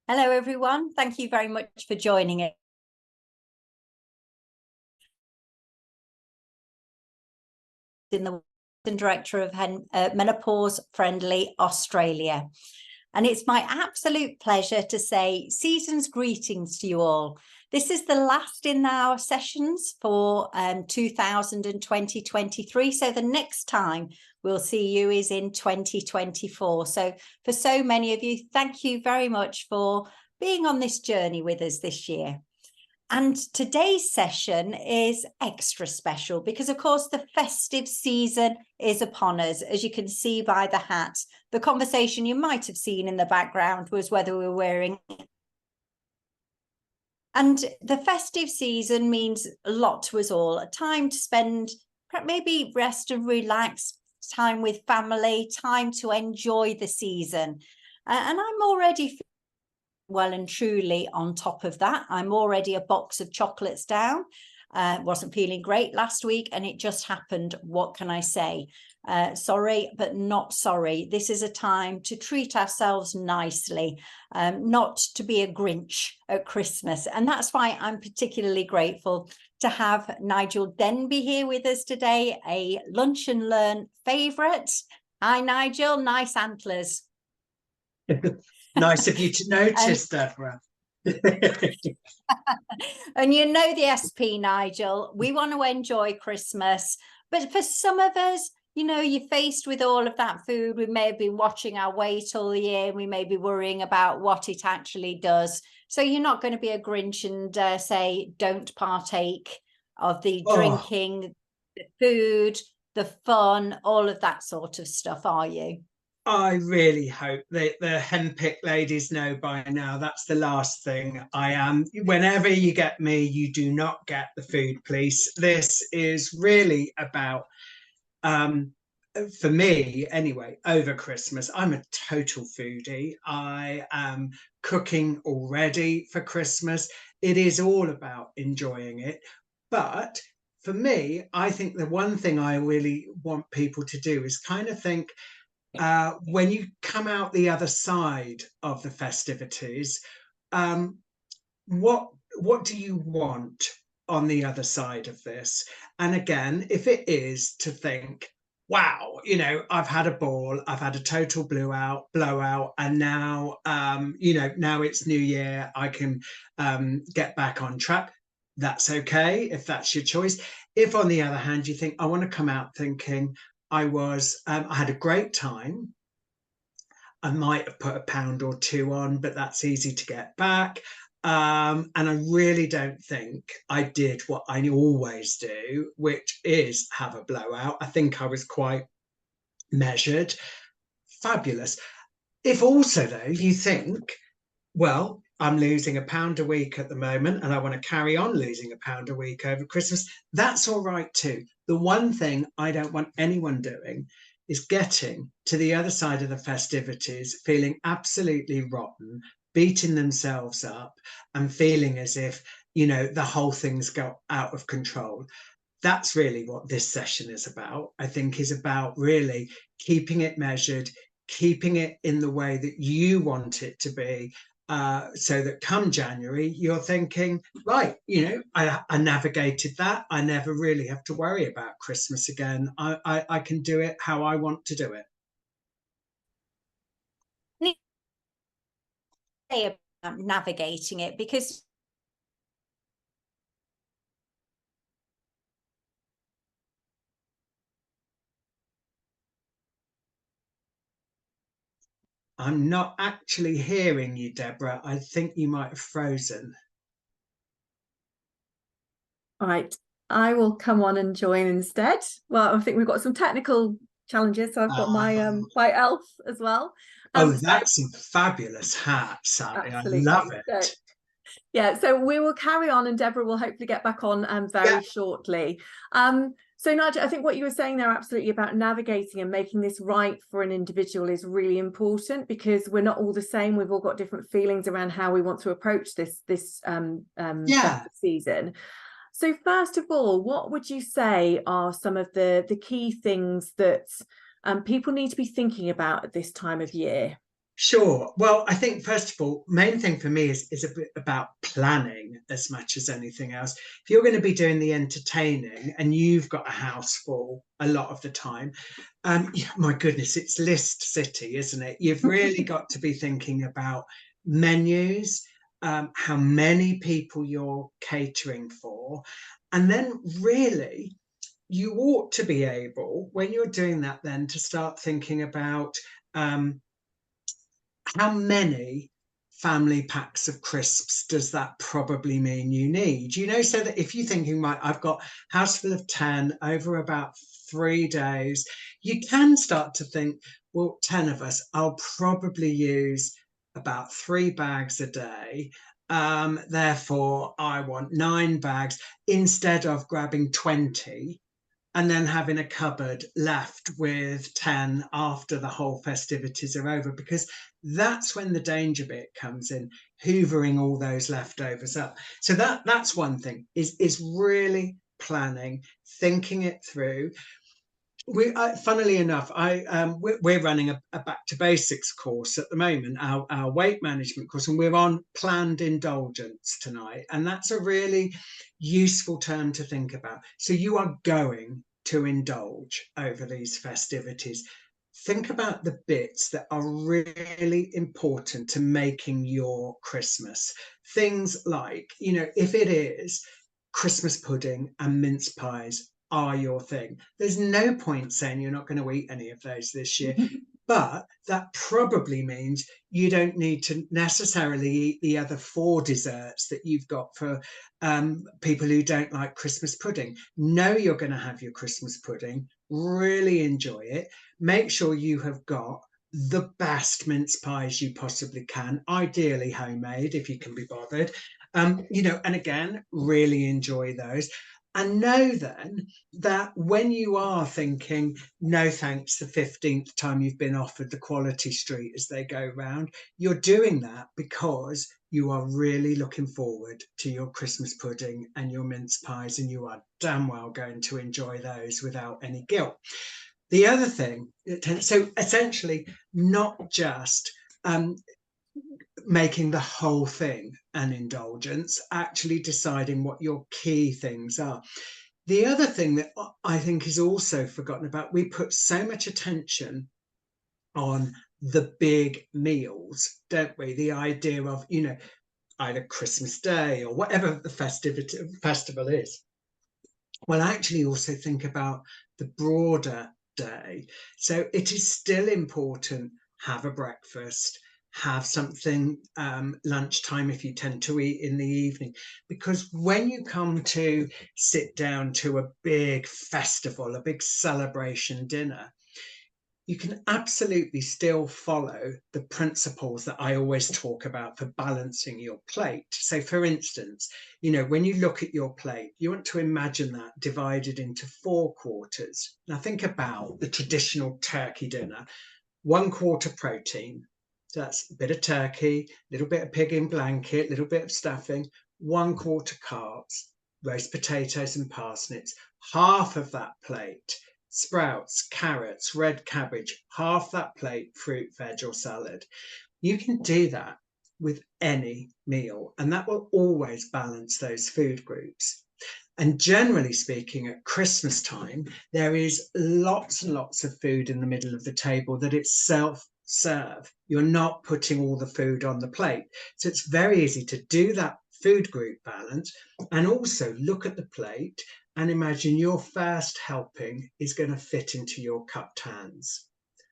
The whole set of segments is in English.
Hello, everyone. Thank you very much for joining us. In the Director of Menopause Friendly Australia. And it's my absolute pleasure to say season's greetings to you all. This is the last in our sessions for 2023. So the next time we'll see you is in 2024. So for so many of you, thank you very much for being on this journey with us this year. And today's session is extra special because, of course, the festive season is upon us. As you can see by the hat, the conversation you might have seen in the background was whether we were wearing. And the festive season means a lot to us all, a time to spend, maybe rest and relax, time with family, time to enjoy the season. And I'm already well and truly on top of that. I'm already a box of chocolates down. Wasn't feeling great last week and it just happened. What can I say? Sorry, but not sorry. This is a time to treat ourselves nicely, not to be a Grinch at Christmas. And that's why I'm particularly grateful to have Nigel Denby here with us today, a Lunch and Learn favourite. Hi, Nigel. Nice antlers. Nice of you to notice, Deborah. And you know the SP, Nigel, we want to enjoy Christmas. But for some of us, you know, you're faced with all of that food. We may have been watching our weight all year. We may be worrying about what it actually does. So you're not going to be a Grinch and say, don't partake of the drinking, the food, the fun, all of that sort of stuff, are you? I really hope that the henpicked ladies know by now that's the last thing I am. Whenever you get me, you do not get the food police. This is really about, for me anyway, over Christmas, I'm a total foodie. I am cooking already for Christmas. It is all about enjoying it. But for me, I think the one thing I really want people to do is kind of think, when you come out the other side of the festivities, what do you want on the other side of this? And again, if it is to think, wow, you know, I've had a ball, I've had a total blowout, and now, now it's New Year, I can get back on track. That's okay if that's your choice. If, on the other hand, you think, I want to come out thinking, I had a great time. I might have put a pound or two on, but that's easy to get back. And I really don't think I did what I always do, which is have a blowout. I think I was quite measured. Fabulous. If also, though, you think, well, I'm losing a pound a week at the moment and I want to carry on losing a pound a week over Christmas, that's all right too. The one thing I don't want anyone doing is getting to the other side of the festivities feeling absolutely rotten, beating themselves up and feeling as if, you know, the whole thing's got out of control. That's really what this session is about. I think is about really keeping it measured, keeping it in the way that you want it to be, so that come January, you're thinking, right, you know, I navigated that. I never really have to worry about Christmas again. I can do it how I want to do it. Navigating it, because I'm not actually hearing you, Deborah. I think you might have frozen. All right, I will come on and join instead. Well, I think we've got some technical challenges, so I've got my elf as well. That's a fabulous hat, Sally. Absolutely. I love it. So, yeah, so we will carry on, and Deborah will hopefully get back on very shortly. So Nigel, I think what you were saying there absolutely about navigating and making this right for an individual is really important, because we're not all the same. We've all got different feelings around how we want to approach this season. So first of all, what would you say are some of the key things that people need to be thinking about at this time of year? Sure. Well, I think first of all, main thing for me is a bit about planning as much as anything else. If you're going to be doing the entertaining and you've got a house full a lot of the time, yeah, my goodness, it's list city, isn't it? You've really got to be thinking about menus, how many people you're catering for, and then really you ought to be able, when you're doing that, then to start thinking about how many family packs of crisps does that probably mean you need? You know, so that if you're thinking, right, I've got a house full of 10 over about 3 days, you can start to think, well, 10 of us, I'll probably use about 3 bags a day. Therefore, I want 9 bags instead of grabbing 20 and then having a cupboard left with 10 after the whole festivities are over, because that's when the danger bit comes in, hoovering all those leftovers up. So that's one thing, is really planning, thinking it through. Funnily enough, we're running a back to basics course at the moment, our weight management course, and we're on planned indulgence tonight, and that's a really useful term to think about. So you are going to indulge over these festivities. Think about the bits that are really important to making your Christmas. Things like, you know, if it is Christmas pudding and mince pies are your thing, there's no point saying you're not going to eat any of those this year. But that probably means you don't need to necessarily eat the other 4 desserts that you've got for people who don't like Christmas pudding. Know you're going to have your Christmas pudding, really enjoy it. Make sure you have got the best mince pies you possibly can, ideally homemade if you can be bothered. You know, and again, really enjoy those. And know then that when you are thinking, no thanks, the 15th time you've been offered the quality street as they go round, you're doing that because you are really looking forward to your Christmas pudding and your mince pies, and you are damn well going to enjoy those without any guilt. The other thing, so essentially not just making the whole thing an indulgence, actually deciding what your key things are. The other thing that I think is also forgotten about, we put so much attention on the big meals, don't we? The idea of, you know, either Christmas Day or whatever the festival is. Well, actually also think about the broader day. So it is still important, have a breakfast, have something lunchtime if you tend to eat in the evening, because when you come to sit down to a big festival, a big celebration dinner, you can absolutely still follow the principles that I always talk about for balancing your plate. So for instance, you know, when you look at your plate, you want to imagine that divided into 4 quarters. Now think about the traditional turkey dinner, 1/4 protein. So that's a bit of turkey, a little bit of pig in blanket, a little bit of stuffing, 1/4 carbs, roast potatoes and parsnips, half of that plate sprouts, carrots, red cabbage, half that plate fruit, veg or salad. You can do that with any meal, and that will always balance those food groups. And generally speaking, at Christmas time, there is lots and lots of food in the middle of the table that it's self-serve. You're not putting all the food on the plate. So it's very easy to do that food group balance and also look at the plate and imagine your first helping is going to fit into your cupped hands.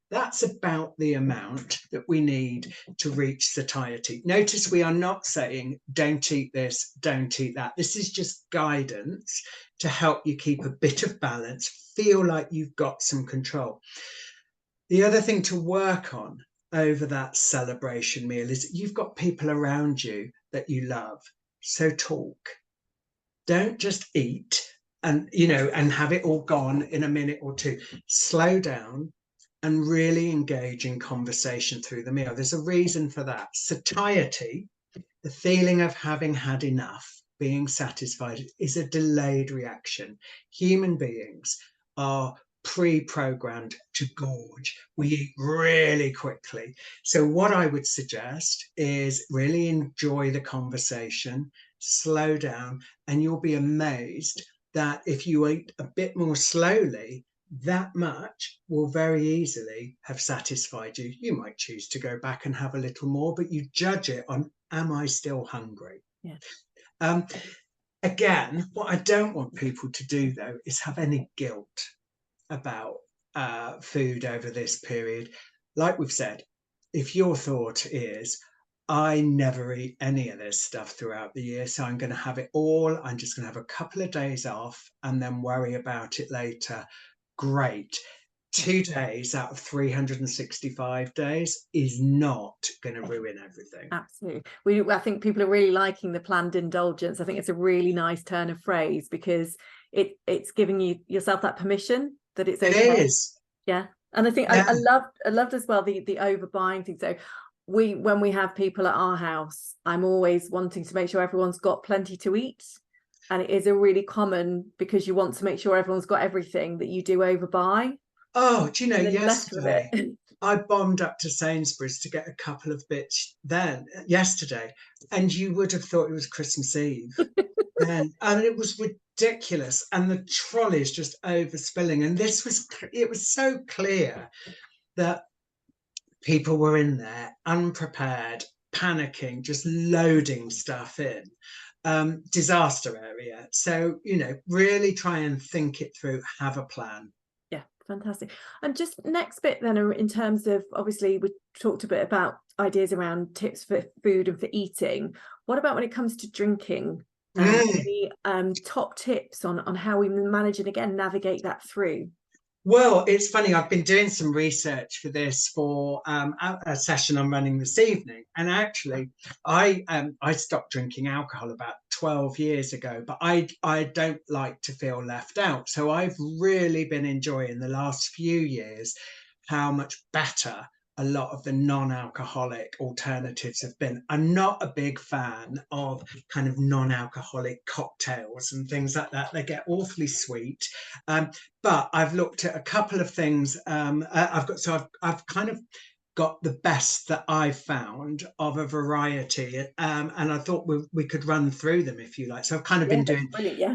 That's about the amount that we need to reach satiety. Notice we are not saying don't eat this, don't eat that. This is just guidance to help you keep a bit of balance, feel like you've got some control. The other thing to work on over that celebration meal is you've got people around you that you love. So talk. Don't just eat and, you know, and have it all gone in a minute or two. Slow down and really engage in conversation through the meal. There's a reason for that. Satiety, the feeling of having had enough, being satisfied, is a delayed reaction. Human beings are pre-programmed to gorge. We eat really quickly. So what I would suggest is really enjoy the conversation, slow down, and you'll be amazed that if you eat a bit more slowly, that much will very easily have satisfied you. You might choose to go back and have a little more, but you judge it on, am I still hungry? Yeah. Again, what I don't want people to do, though, is have any guilt about food over this period. Like we've said, if your thought is, I never eat any of this stuff throughout the year, so I'm going to have it all, I'm just going to have a couple of days off and then worry about it later. Great. 2 days out of 365 days is not going to ruin everything. Absolutely. I think people are really liking the planned indulgence. I think it's a really nice turn of phrase, because it's giving yourself that permission that it's okay. It is. Yeah. And I think I loved as well the overbuying thing. So when we have people at our house, I'm always wanting to make sure everyone's got plenty to eat. And it is a really common, because you want to make sure everyone's got everything, that you do overbuy. Oh, do you know, yesterday I bombed up to Sainsbury's to get a couple of bits yesterday, and you would have thought it was Christmas Eve. And it was ridiculous, and the trolleys just overspilling. And it was so clear that people were in there unprepared, panicking, just loading stuff in. Disaster area. So, you know, really try and think it through, have a plan. Yeah, fantastic. And just next bit then, in terms of, obviously we talked a bit about ideas around tips for food and for eating. What about when it comes to drinking? Any top tips on how we manage and again navigate that through? Well, it's funny, I've been doing some research for this for a session I'm running this evening. And actually, I stopped drinking alcohol about 12 years ago, but I don't like to feel left out. So I've really been enjoying the last few years how much better a lot of the non-alcoholic alternatives have been. I'm not a big fan of kind of non-alcoholic cocktails and things like that. They get awfully sweet. But I've looked at a couple of things. I've kind of got the best that I've found of a variety, and I thought we could run through them if you like. So I've kind of been doing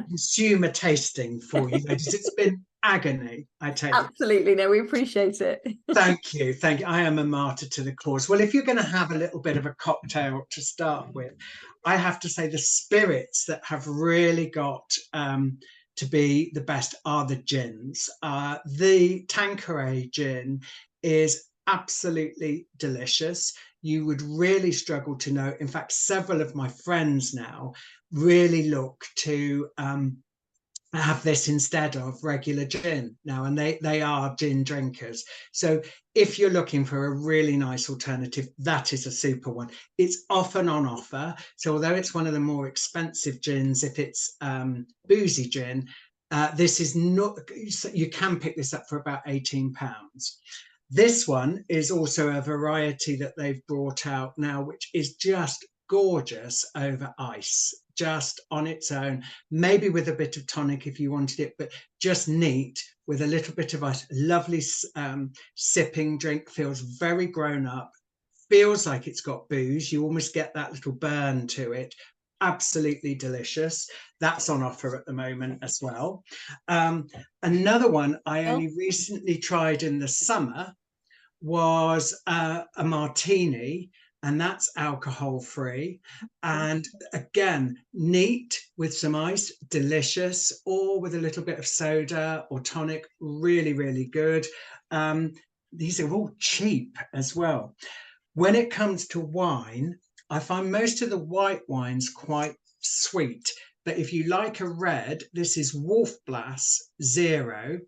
consumer tasting for you. It's been agony, I tell you. Absolutely, no, we appreciate it. Thank you. I am a martyr to the cause. Well, if you're going to have a little bit of a cocktail to start with, I have to say the spirits that have really got to be the best are the gins. The Tanqueray gin is absolutely delicious. You would really struggle to know. In fact, several of my friends now really look to have this instead of regular gin now, and they are gin drinkers. So if you're looking for a really nice alternative, that is a super one. It's often on offer, so although it's one of the more expensive gins, if it's boozy gin, this is not, you can pick this up for about £18. This one is also a variety that they've brought out now, which is just gorgeous over ice, just on its own, maybe with a bit of tonic if you wanted it, but just neat with a little bit of ice. Lovely sipping drink, feels very grown up, feels like it's got booze. You almost get that little burn to it. Absolutely delicious. That's on offer at the moment as well. Another one I only recently tried in the summer was a martini, and that's alcohol free, and again neat with some ice, delicious, or with a little bit of soda or tonic, really good. These are all cheap as well. When it comes to wine, I find most of the white wines quite sweet, but if you like a red, this is Wolf Blass Zero.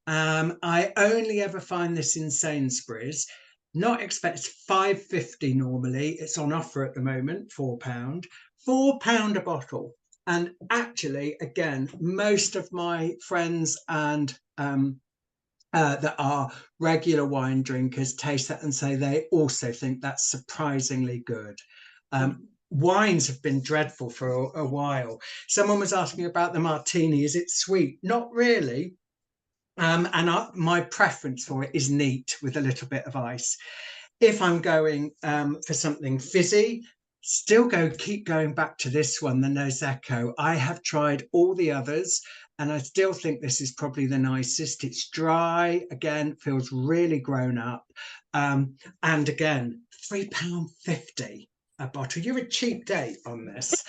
I only ever find this in Sainsbury's. Not expect £5.50 normally. It's on offer at the moment, £4 a bottle. And actually, again, most of my friends and that are regular wine drinkers taste that and say they also think that's surprisingly good. Wines have been dreadful for a while. Someone was asking about the martini. Is it sweet? Not really. My preference for it is neat with a little bit of ice. If I'm going for something fizzy, keep going back to this one, the Prosecco. I have tried all the others and I still think this is probably the nicest. It's dry, again, feels really grown up. And again, £3.50 a bottle. You're a cheap date on this.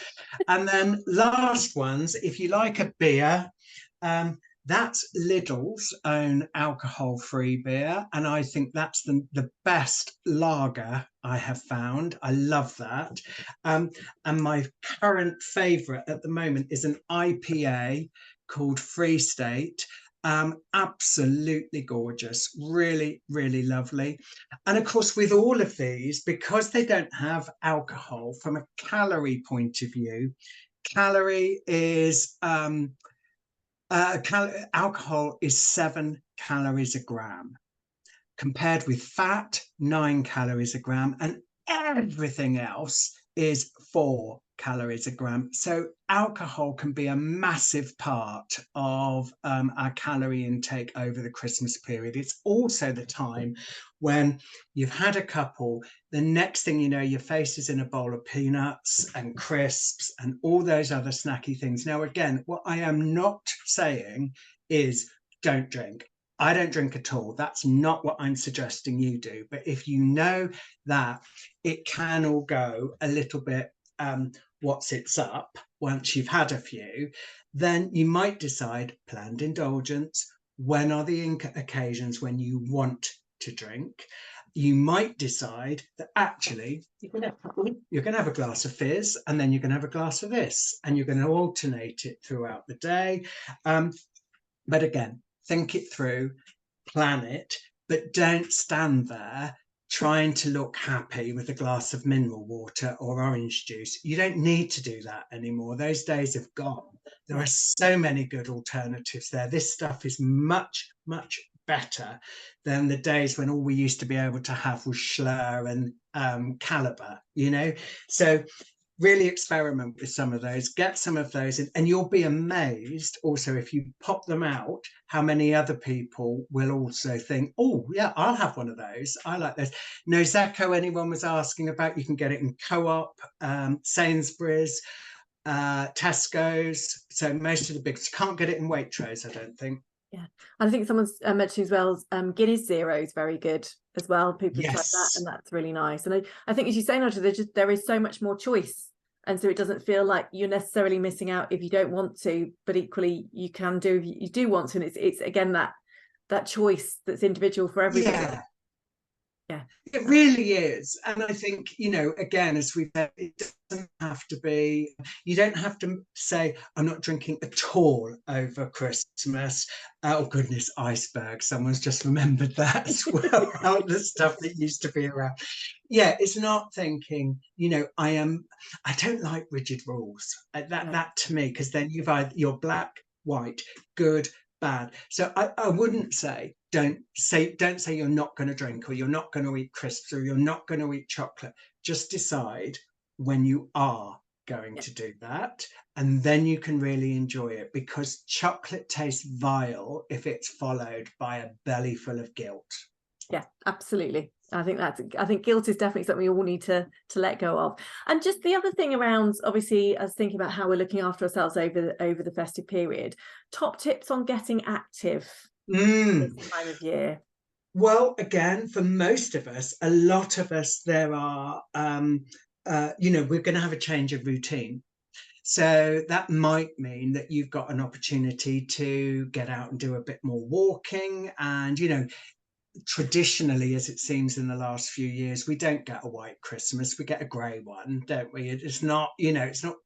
And then last ones, if you like a beer, that's Lidl's own alcohol-free beer, and I think that's the best lager I have found. I love that. And my current favourite at the moment is an IPA called Free State. Absolutely gorgeous, really, really lovely. And of course, with all of these, because they don't have alcohol, from a calorie point of view, calorie is alcohol is 7 calories a gram, compared with fat, 9 calories a gram, and everything else is 4 calories a gram. So alcohol can be a massive part of our calorie intake over the Christmas period. It's also the time when you've had a couple, the next thing you know, your face is in a bowl of peanuts and crisps and all those other snacky things. Now, again, what I am not saying is don't drink. I don't drink at all. That's not what I'm suggesting you do. But if you know that it can all go a little bit what's it's up once you've had a few, then you might decide planned indulgence. When are the occasions when you want to drink? You might decide that actually you're going to have a glass of fizz and then you're going to have a glass of this and you're going to alternate it throughout the day. But again, think it through, plan it, but don't stand there trying to look happy with a glass of mineral water or orange juice. You don't need to do that anymore. Those days have gone. There are so many good alternatives there. This stuff is much, much better than the days when all we used to be able to have was Schlur and Caliber, you know? So really experiment with some of those, get some of those, and you'll be amazed also if you pop them out, how many other people will also think, oh yeah, I'll have one of those. I like those. Prosecco, anyone was asking about, you can get it in Co-op, Sainsbury's, Tesco's. So most of the big, you can't get it in Waitrose, I don't think. Yeah, I think someone's mentioned as well, Guinness Zero is very good as well. People have tried that and that's really nice. And I think, as you say, Nigel, there is so much more choice. And so it doesn't feel like you're necessarily missing out if you don't want to, but equally you can do if you do want to. And it's again that choice that's individual for everybody. Yeah, it really is. And I think, you know, again, as we've said, it doesn't have to be, you don't have to say, I'm not drinking at all over Christmas. Oh goodness, iceberg, someone's just remembered that as well. All the stuff that used to be around. Yeah, it's not thinking, you know, I don't like rigid rules. That to me, because then you're black, white, good, bad. So I wouldn't say don't say you're not going to drink, or you're not going to eat crisps, or you're not going to eat chocolate. Just decide when you are going to do that, and then you can really enjoy it, because chocolate tastes vile if it's followed by a belly full of guilt. Yeah, absolutely. I think guilt is definitely something we all need to let go of. And just the other thing around, obviously, as thinking about how we're looking after ourselves over the festive period, top tips on getting active this time of year. Well, again, for most of us, a lot of us, there are you know, we're going to have a change of routine. So that might mean that you've got an opportunity to get out and do a bit more walking. And, you know, traditionally, as it seems in the last few years, we don't get a white Christmas, we get a grey one, don't we? It's not, you know, it's not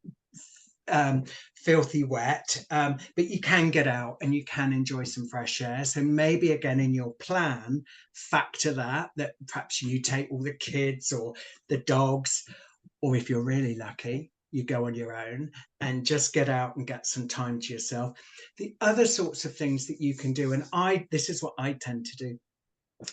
filthy wet, but you can get out and you can enjoy some fresh air. So maybe again in your plan, factor that perhaps you take all the kids or the dogs, or if you're really lucky, you go on your own and just get out and get some time to yourself. The other sorts of things that you can do, and this is what I tend to do.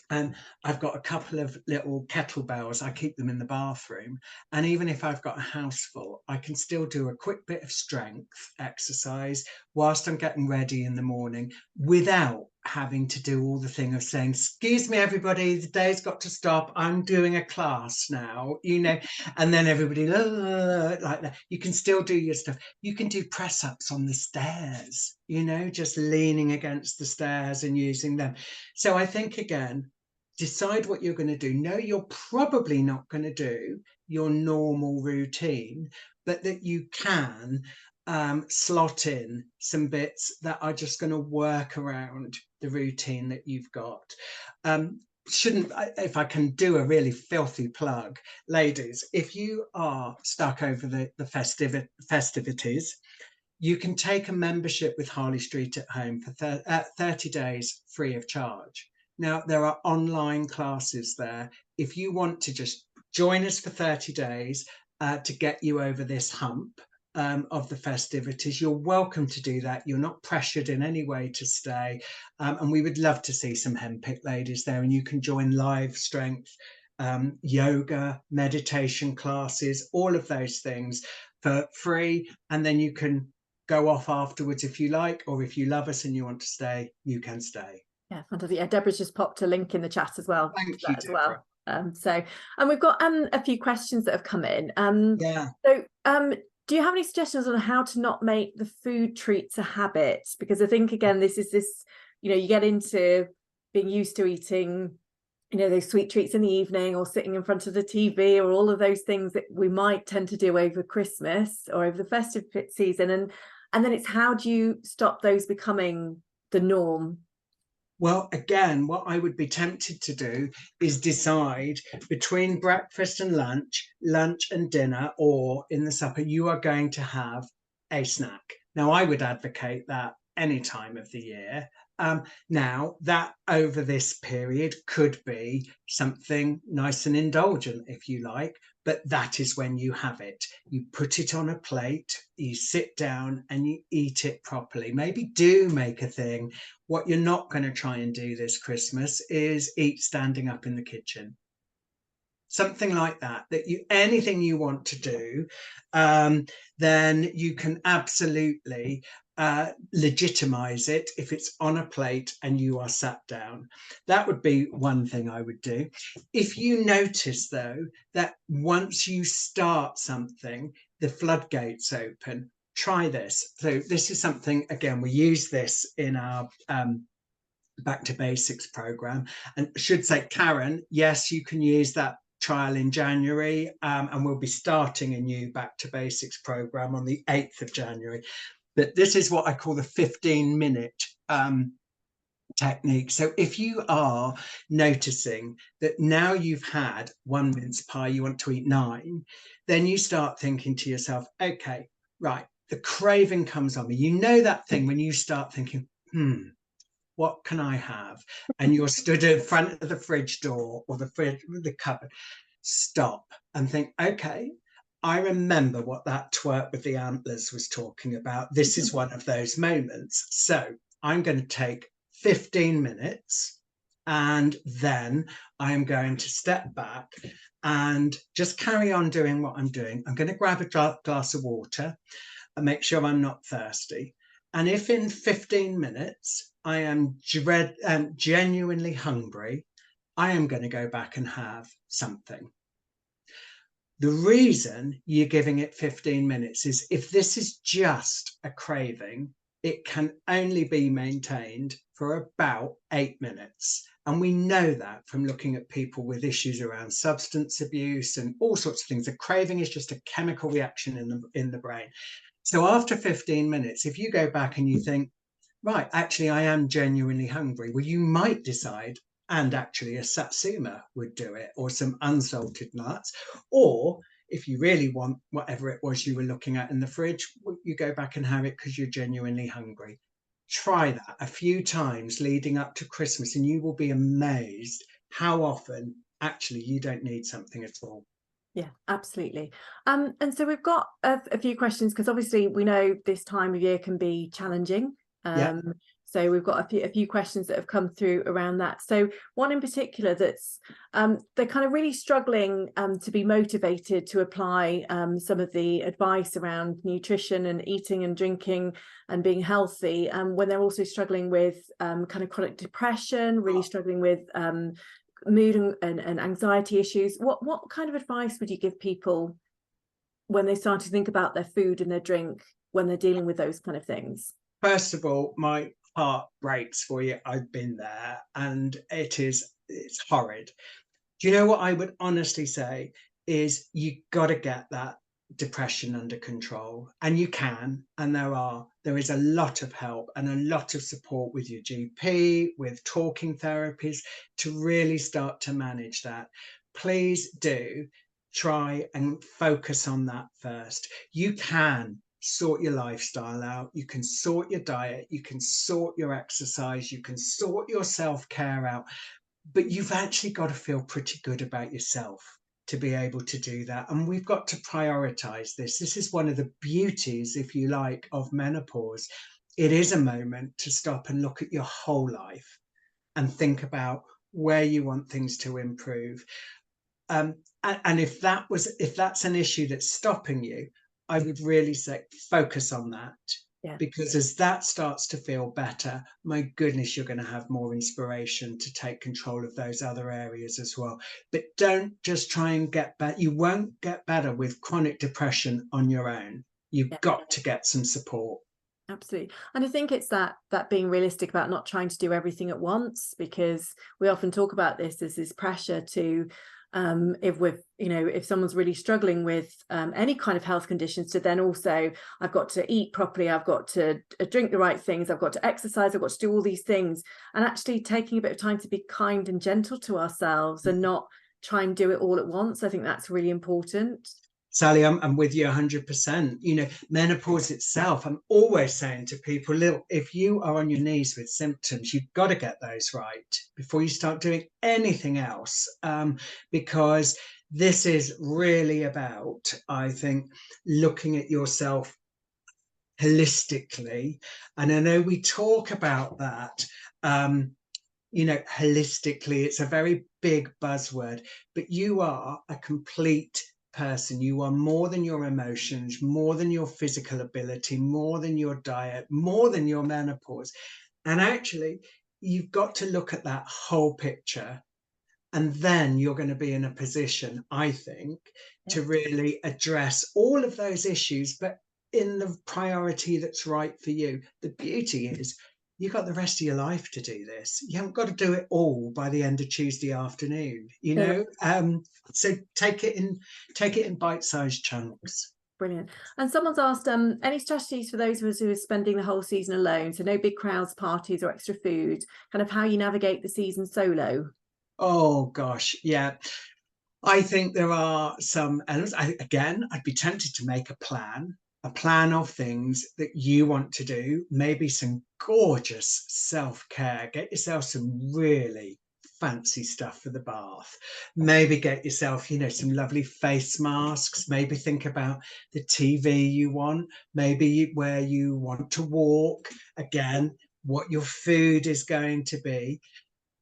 I've got a couple of little kettlebells. I keep them in the bathroom. And even if I've got a house full, I can still do a quick bit of strength exercise whilst I'm getting ready in the morning without having to do all the thing of saying, excuse me, everybody, the day's got to stop. I'm doing a class now, you know, and then everybody like that. You can still do your stuff. You can do press ups on the stairs, you know, just leaning against the stairs and using them. So I think, again, decide what you're going to do. No, you're probably not going to do your normal routine, but that you can slot in some bits that are just going to work around the routine that you've got. If I can do a really filthy plug, ladies, if you are stuck over the festivities, you can take a membership with Harley Street at Home for 30 days free of charge. Now, there are online classes there. If you want to just join us for 30 days to get you over this hump of the festivities, you're welcome to do that. You're not pressured in any way to stay. And we would love to see some handpicked ladies there. And you can join live strength, yoga, meditation classes, all of those things for free. And then you can go off afterwards if you like, or if you love us and you want to stay, you can stay. Yeah, fantastic. Yeah, Deborah's just popped a link in the chat as well. Thank you, Deborah. And we've got a few questions that have come in. Do you have any suggestions on how to not make the food treats a habit? Because I think, again, this, you know, you get into being used to eating, you know, those sweet treats in the evening or sitting in front of the TV or all of those things that we might tend to do over Christmas or over the festive season. And then it's, how do you stop those becoming the norm? Well, again, what I would be tempted to do is decide between breakfast and lunch and dinner, or in the supper, you are going to have a snack. Now, I would advocate that any time of the year. Now, that over this period could be something nice and indulgent, if you like, but that is when you have it. You put it on a plate, you sit down and you eat it properly. Maybe do make a thing. What you're not going to try and do this Christmas is eat standing up in the kitchen. Something like that, anything you want to do, then you can absolutely legitimize it if it's on a plate and you are sat down. That would be one thing I would do. If you notice, though, that once you start something, the floodgates open, try this. So this is something, again, we use this in our Back to Basics program, and I should say, Karen, yes, you can use that trial in January, and we'll be starting a new Back to Basics program on the 8th of January. But this is what I call the 15-minute technique. So if you are noticing that now you've had one mince pie, you want to eat 9, then you start thinking to yourself, okay, right, the craving comes on me. You know that thing when you start thinking, what can I have? And you're stood in front of the fridge door or the cupboard. Stop and think, okay, I remember what that twerp with the antlers was talking about. This is one of those moments. So I'm going to take 15 minutes and then I'm going to step back and just carry on doing what I'm doing. I'm going to grab a glass of water and make sure I'm not thirsty. And if in 15 minutes I am genuinely hungry, I am going to go back and have something. The reason you're giving it 15 minutes is if this is just a craving, it can only be maintained for about 8 minutes. And we know that from looking at people with issues around substance abuse and all sorts of things. A craving is just a chemical reaction in the brain. So after 15 minutes, if you go back and you think, right, actually, I am genuinely hungry, well, you might decide, and actually a satsuma would do it, or some unsalted nuts. Or if you really want whatever it was you were looking at in the fridge, you go back and have it because you're genuinely hungry. Try that a few times leading up to Christmas, and you will be amazed how often actually you don't need something at all. Yeah, absolutely. And so we've got a few questions, because obviously we know this time of year can be challenging. So we've got a few questions that have come through around that. So one in particular that's they're kind of really struggling to be motivated to apply some of the advice around nutrition and eating and drinking and being healthy, when they're also struggling with kind of chronic depression, really struggling with mood and anxiety issues. What kind of advice would you give people when they start to think about their food and their drink when they're dealing with those kind of things? First of all, my heart breaks for you. I've been there, and it's horrid. Do you know what I would honestly say is you got to get that depression under control, and you can, and there is a lot of help and a lot of support with your GP, with talking therapies to really start to manage that. Please do try and focus on that first. You can sort your lifestyle out, you can sort your diet, you can sort your exercise, you can sort your self-care out, but you've actually got to feel pretty good about yourself to be able to do that. And we've got to prioritize this. This is one of the beauties, if you like, of menopause. It is a moment to stop and look at your whole life and think about where you want things to improve. And if that's an issue that's stopping you, I would really say focus on that. Yeah. Because as that starts to feel better, my goodness, you're going to have more inspiration to take control of those other areas as well. But don't just try and get better. You won't get better with chronic depression on your own. You've got to get some support. Absolutely. And I think it's that being realistic about not trying to do everything at once, because we often talk about this as this pressure to if someone's really struggling with any kind of health conditions, to then also, I've got to eat properly, I've got to drink the right things, I've got to exercise, I've got to do all these things, and actually taking a bit of time to be kind and gentle to ourselves and not try and do it all at once. I think that's really important. Sally, I'm with you 100%. Menopause itself, I'm always saying to people, look, if you are on your knees with symptoms, you've got to get those right before you start doing anything else, because this is really about, I think, looking at yourself holistically. And I know we talk about that, holistically, it's a very big buzzword, but you are a complete person. You are more than your emotions, more than your physical ability, more than your diet, more than your menopause. And actually, you've got to look at that whole picture, and then you're going to be in a position, I think, to really address all of those issues, but in the priority that's right for you. The beauty is you've got the rest of your life to do this. You haven't got to do it all by the end of Tuesday afternoon, so take it in bite-sized chunks. Brilliant. And someone's asked, any strategies for those of us who are spending the whole season alone, so no big crowds, parties or extra food, kind of how you navigate the season solo? Oh gosh, yeah. I think there are some elements. I'd be tempted to make a plan of things that you want to do, maybe some gorgeous self-care, get yourself some really fancy stuff for the bath, maybe get yourself, some lovely face masks, maybe think about the TV you want, maybe where you want to walk, again, what your food is going to be.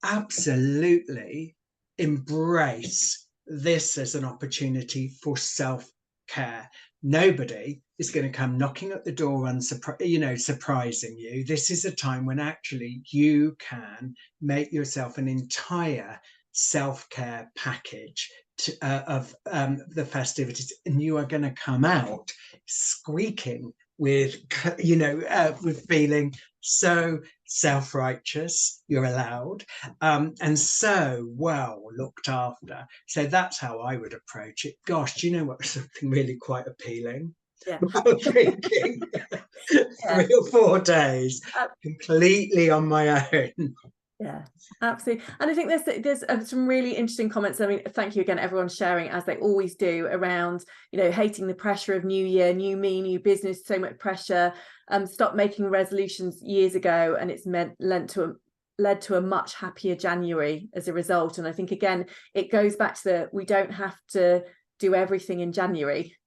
Absolutely embrace this as an opportunity for self-care. Nobody is going to come knocking at the door and surprising you. This is a time when actually you can make yourself an entire self-care package of the festivities, and you are going to come out squeaking with feeling so self-righteous, you're allowed, and so well looked after. So that's how I would approach it. Gosh, do you know what? Something really quite appealing. Yeah. Thinking 3 or 4 days completely on my own. Yeah, absolutely. And I think there's some really interesting comments. I mean, thank you again, everyone sharing, as they always do, around, hating the pressure of new year, new me, new business, so much pressure. Stop making resolutions years ago, and it's led to a much happier January as a result. And I think, again, it goes back to we don't have to do everything in January.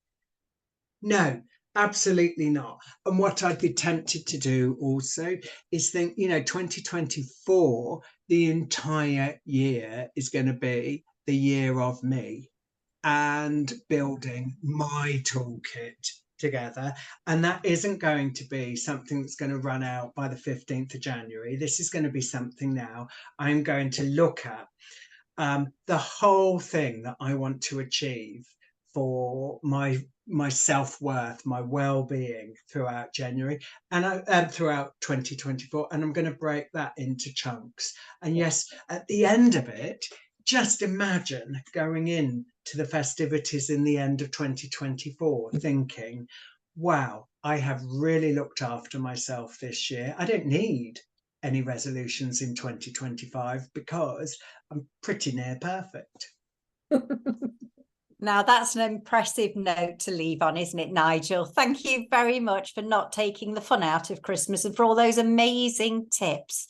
No. Absolutely not. And what I'd be tempted to do also is think, you know, 2024, the entire year is going to be the year of me and building my toolkit together. And that isn't going to be something that's going to run out by the 15th of January. This is going to be something now I'm going to look at the whole thing that I want to achieve for my self-worth, my well-being throughout January and throughout 2024, and I'm going to break that into chunks. And yes, at the end of it, just imagine going in to the festivities in the end of 2024 thinking, wow, I have really looked after myself this year. I don't need any resolutions in 2025 because I'm pretty near perfect. Now that's an impressive note to leave on, isn't it, Nigel? Thank you very much for not taking the fun out of Christmas and for all those amazing tips.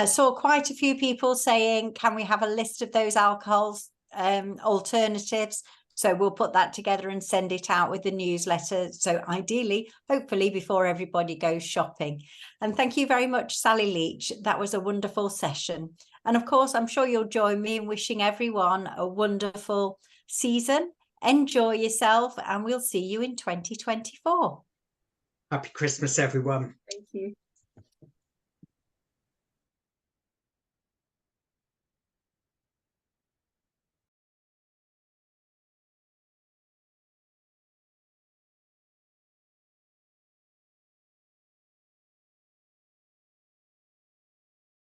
Saw quite a few people saying, can we have a list of those alcohols alternatives? So we'll put that together and send it out with the newsletter. So ideally, hopefully before everybody goes shopping. And thank you very much, Sally Leach. That was a wonderful session. And of course, I'm sure you'll join me in wishing everyone a wonderful season. Enjoy yourself, and we'll see you in 2024. Happy Christmas, everyone. Thank you.